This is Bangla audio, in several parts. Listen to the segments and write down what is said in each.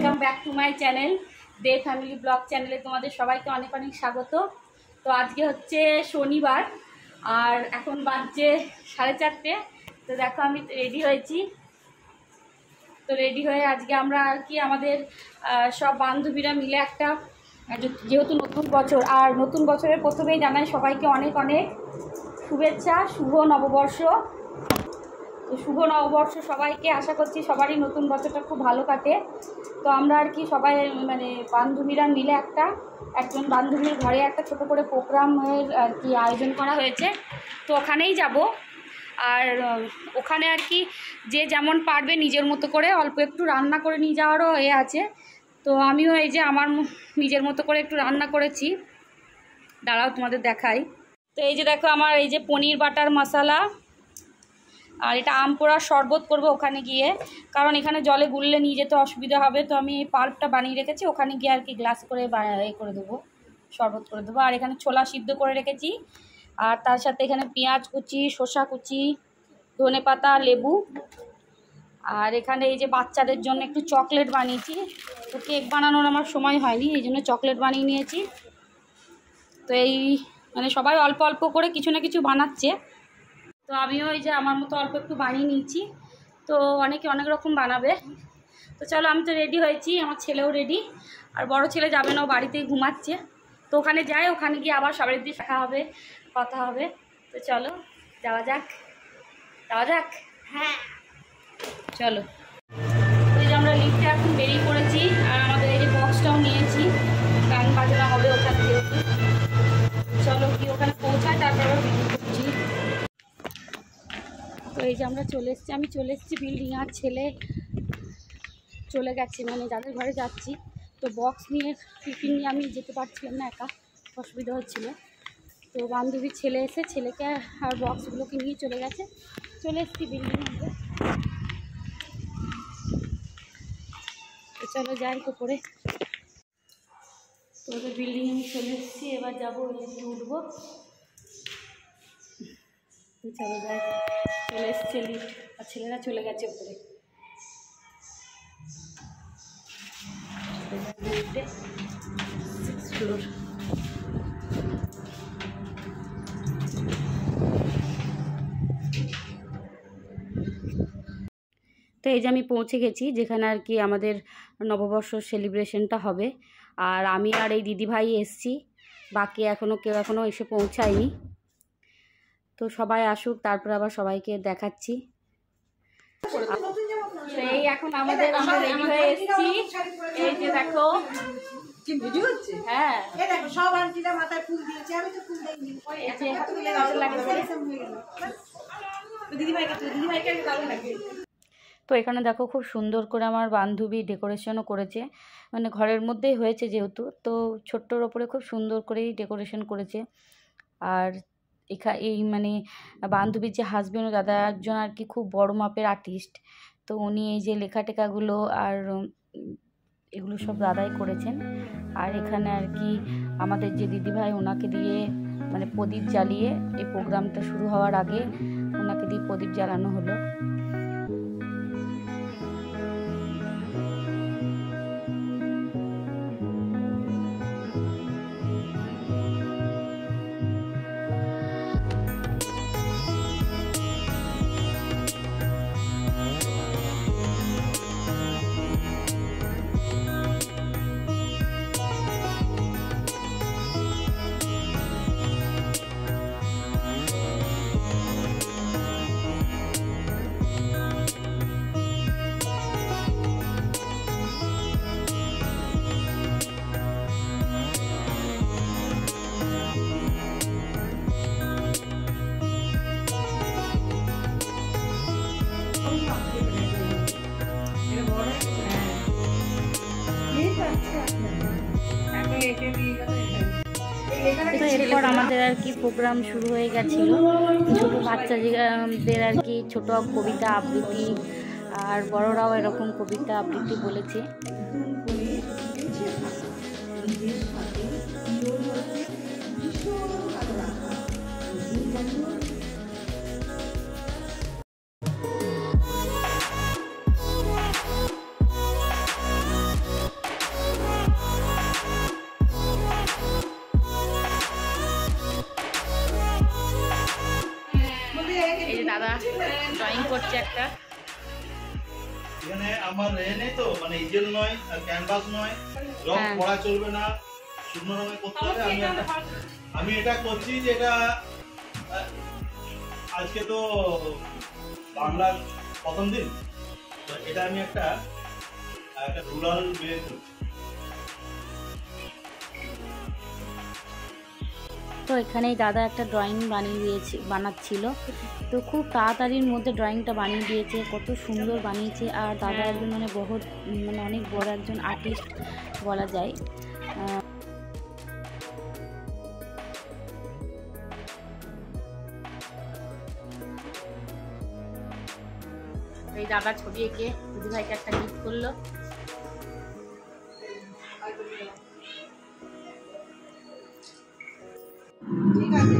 Welcome back to my channel the family blog চ্যানেলে তোমাদের সবাইকে অনেক অনেক স্বাগত। তো আজকে হচ্ছে শনিবার আর এখন বাজছে 4:30। তো দেখো আমি রেডি হয়েছি। তো রেডি হয়ে আজকে আমরা আর কি আমাদের সব বান্ধবীরা মিলে একটা, যেহেতু নতুন বছর আর নতুন বছরের প্রথমেই জানাই সবাইকে অনেক অনেক শুভেচ্ছা, শুভ নববর্ষ। তো শুভ নববর্ষ সবাইকে, আশা করছি সবারই নতুন বছরটা খুব ভালো কাটে। তো আমরা আর কি সবাই মানে বান্ধবীরা মিলে একজন বান্ধবীর ঘরে একটা ছোট করে প্রোগ্রামের আর কি আয়োজন করা হয়েছে। তো ওখানেই যাব আর ওখানে আর কি যে যেমন পারবে নিজের মতো করে অল্প একটু রান্না করে নিয়ে যাওয়ারও আছে। তো আমিও এই যে আমার নিজের মতো করে একটু রান্না করেছি, দাঁড়াও তোমাদের দেখাই। তো এই যে দেখো আমার এই যে পনির বাটার মশলা, আর এটা আম পোড়ার শরবত করবো ওখানে গিয়ে, কারণ এখানে জলে গুললে নিয়ে যেতে অসুবিধা হবে। তো আমি এই পাল্পটা বানিয়ে রেখেছি, ওখানে গিয়ে আর কি গ্লাস করে করে দেবো, শরবত করে দেবো। আর এখানে ছোলা সিদ্ধ করে রেখেছি, আর তার সাথে এখানে পেঁয়াজ কুচি, শসা কুচি, ধনেপাতা, লেবু। আর এখানে এই যে বাচ্চাদের জন্য একটু চকলেট বানিয়েছি। তো কেক বানানোর আমার সময় হয়নি, এই জন্য চকলেট বানিয়ে নিয়েছি। তো এই মানে সবাই অল্প অল্প করে কিছু না কিছু বানাচ্ছে। তো আমিও এই যে আমার মতো অল্প একটু বানিয়ে নিয়েছি। তো অনেকে অনেক রকম বানাবে। তো চলো, আমি তো রেডি হয়েছি, আমার ছেলেও রেডি। আর বড় ছেলে যাবে না, ও বাড়িতেই ঘুমাচ্ছে। তো ওখানে যাই, ওখানে গিয়ে আবার সবাই দিয়ে দেখা হবে, কথা হবে। তো চলো যাওয়া যাক, হ্যাঁ চলো। ওই যে আমরা লিফটে এখন বেরিয়ে পড়েছি, আর আমাদের এই যে বক্সটাও নিয়েছি, গান বাজনা হবে ওখানে যেহেতু। চলো কি ওখানে পৌঁছায়, তারপর বেরিয়ে পড়ছি। তো এই যে আমরা চলে এসেছি, আমি চলে এসেছি বিল্ডিং, আর ছেলে চলে গেছে, মানে যাদের ঘরে যাচ্ছি। তো বক্স নিয়ে টিফিন নিয়ে আমি যেতে পারছিলাম না, একা অসুবিধা হচ্ছিলো। তো বান্ধবীর ছেলে এসে ছেলেকে আর বক্সগুলোকে নিয়ে চলে গেছে। চলে এসেছি বিল্ডিং মধ্যে। তো চলো যাই উপরে। তো ওদের বিল্ডিং আমি চলে এসেছি, এবার যাবো লিফটে উঠবো। তো চলো যাই, চলে এসছে লিফট, আর ছেলেরা চলে গেছে উপরে। লিফটে 6th ফ্লোর। তো এই যে আমি পৌঁছে গেছি যেখানে আর কি আমাদের নববর্ষ সেলিব্রেশনটা হবে। আর আমি আর এই দিদিভাই এসছি, বাকি কেউ এখনও এসে পৌঁছায়নি। তো সবাই আসুক, তারপর আবার সবাইকে দেখাচ্ছি। এই এখন আমরা রেডি হয়ে এসেছি। এই যে দেখো, হ্যাঁ সব আন্টিরা মাথায় ফুল দিয়েছে, আমি তো ফুল দেইনি। তো এখানে দেখো খুব সুন্দর করে আমার বান্ধবী ডেকোরেশনও করেছে, মানে ঘরের মধ্যেই হয়েছে যেহেতু, তো ছোট্টর ওপরে খুব সুন্দর করেই ডেকোরেশন করেছে। আর এই মানে বান্ধবীর যে হাজবেন্ড, দাদা একজন আর কি খুব বড় মাপের আর্টিস্ট। তো উনি এই যে লেখা টেকাগুলো আর এগুলো সব দাদাই করেছেন। আর এখানে আর কি আমাদের যে দিদিভাই, ওনাকে দিয়ে মানে প্রদীপ জ্বালিয়ে, এই প্রোগ্রামটা শুরু হওয়ার আগে ওনাকে দিয়ে প্রদীপ জ্বালানো হলো। তো এরপর আমাদের আর কি প্রোগ্রাম শুরু হয়ে গেছিল। ছোটো বাচ্চাদের আর কি ছোটো কবিতা আবৃত্তি, আর বড়রাও এরকম কবিতা আবৃত্তি বলেছে। ড্রয়িং করছে একটা। এখানে আমার নেই তো, মানে ইজেল নয়, ক্যানভাস নয়, রং পড়া চলবে না, শূন্য রঙে করতে হবে। আমি এটা করছি যে এটা আজকে তো বাংলার প্রথম দিন, এটা আমি একটা রুরাল ওয়ে করছি। তো এখানেই দাদা একটা ড্রয়িং বানাচ্ছিল, তো খুব তাড়াতাড়ির মধ্যে ড্রয়িংটা বানিয়ে দিয়েছে, কত সুন্দর বানিয়েছে। আর দাদা একজন মানে অনেক বড় একজন আর্টিস্ট বলা যায়। এই দাদা ছবি এঁকে দিদিভাইকে একটা গিফট করলো। ঠিক আছে।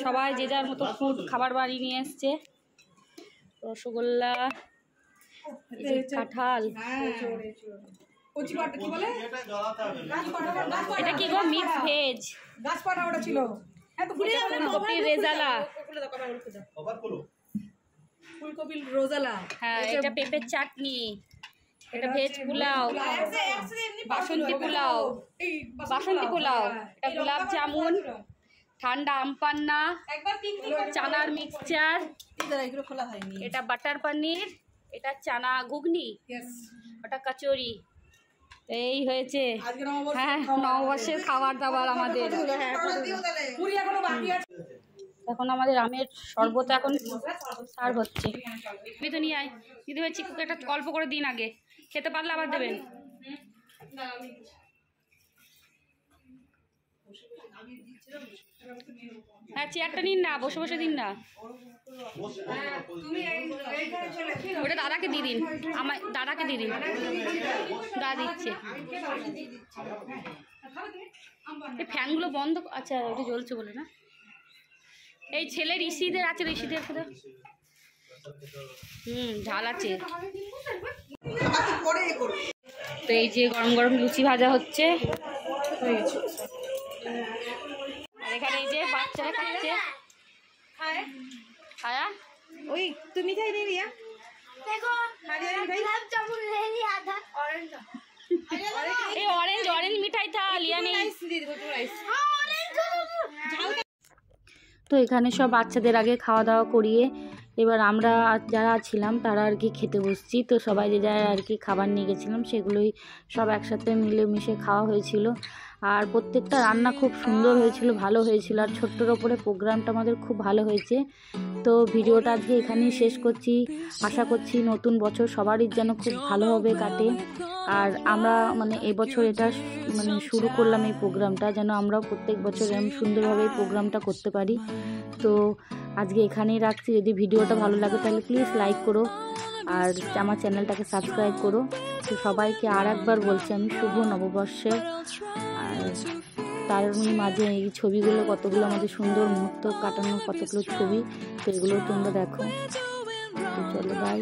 সবাই যে যার মতো ফুড খাবার বানিয়ে নিয়ে এসছে। রসগোল্লা, কাঁঠাল, এটা কি গো? মিক্স ভেজ, ফুলকপির রেজালা, ফুলকপির রোজালা, হ্যাঁ এটা পেঁপের চাটনি, এটা ভেজ পোলাও, বাসন্তী পোলাও, এটা গোলাপ জামুন, ঠান্ডা আমপান্না, চানার মিক্সচার, এটা বাটার পনির, এটা চানা ঘুগনি, ওটা কচুরি। এই হয়েছে হ্যাঁ নববর্ষের খাবার দাবার আমাদের। এখন আমাদের আমের শরবত এখন সার্ভ হচ্ছে। তুমি তো নিয়ে আয় দিদিভাই, চিকুকে একটা গল্প করে দিন, আগে খেতে পারলে আবার দেবেন। হ্যাঁ চেয়ারটা নিন না, বসে বসে দিন না, ওটা দাদাকে দিয়ে দিন, আমার দাদাকে দিয়ে দিন, দাদা দিচ্ছে। এই ফ্যানগুলো বন্ধ, আচ্ছা ওটা জ্বলছে বলে না। এই ছেলে ঋষিদের আছে, ঋষিদের কোথায়? ঝাল আছে। তো এই যে গরম গরম লুচি ভাজা হচ্ছে, আর এখানে এই যে বাচ্চারা খাচ্ছে। খায়া ওই তুই মিঠাই নিয়ে নিয়া এই অরেঞ্জ অরেঞ্জ মিঠাই থা লিয়া নেই। তো এখানে সব বাচ্চাদের আগে খাওয়া দাওয়া করিয়ে এবার আমরা যারা ছিলাম তারা আর কি খেতে বসছি। তো সবাই যে যারা আর কি খাবার নিয়ে গেছিলাম সেগুলোই সব একসাথে মিলেমিশে খাওয়া হয়েছিল। আর প্রত্যেকটা রান্না খুব সুন্দর হয়েছিল, ভালো হয়েছিল। আর ছোট্টর ওপরে প্রোগ্রামটা আমাদের খুব ভালো হয়েছে। তো ভিডিওটা আজকে এখানেই শেষ করছি। আশা করছি নতুন বছর সবারই যেন খুব ভালোভাবে কাটে। আর আমরা মানে এবছর এটা মানে শুরু করলাম এই প্রোগ্রামটা, যেন আমরাও প্রত্যেক বছর এরকম সুন্দরভাবে এই প্রোগ্রামটা করতে পারি। তো আজকে এখানেই রাখছি। যদি ভিডিওটা ভালো লাগে তাহলে প্লিজ লাইক করো আর আমার চ্যানেলটাকে সাবস্ক্রাইব করো। তো সবাইকে আর একবার বলছি আমি শুভ নববর্ষে। আর তার মাঝে এই ছবিগুলো কতগুলো আমাদের সুন্দর মুহূর্ত কাটানো, কতগুলো ছবি, তো এগুলো তোমরা দেখো। তো চলো বাই।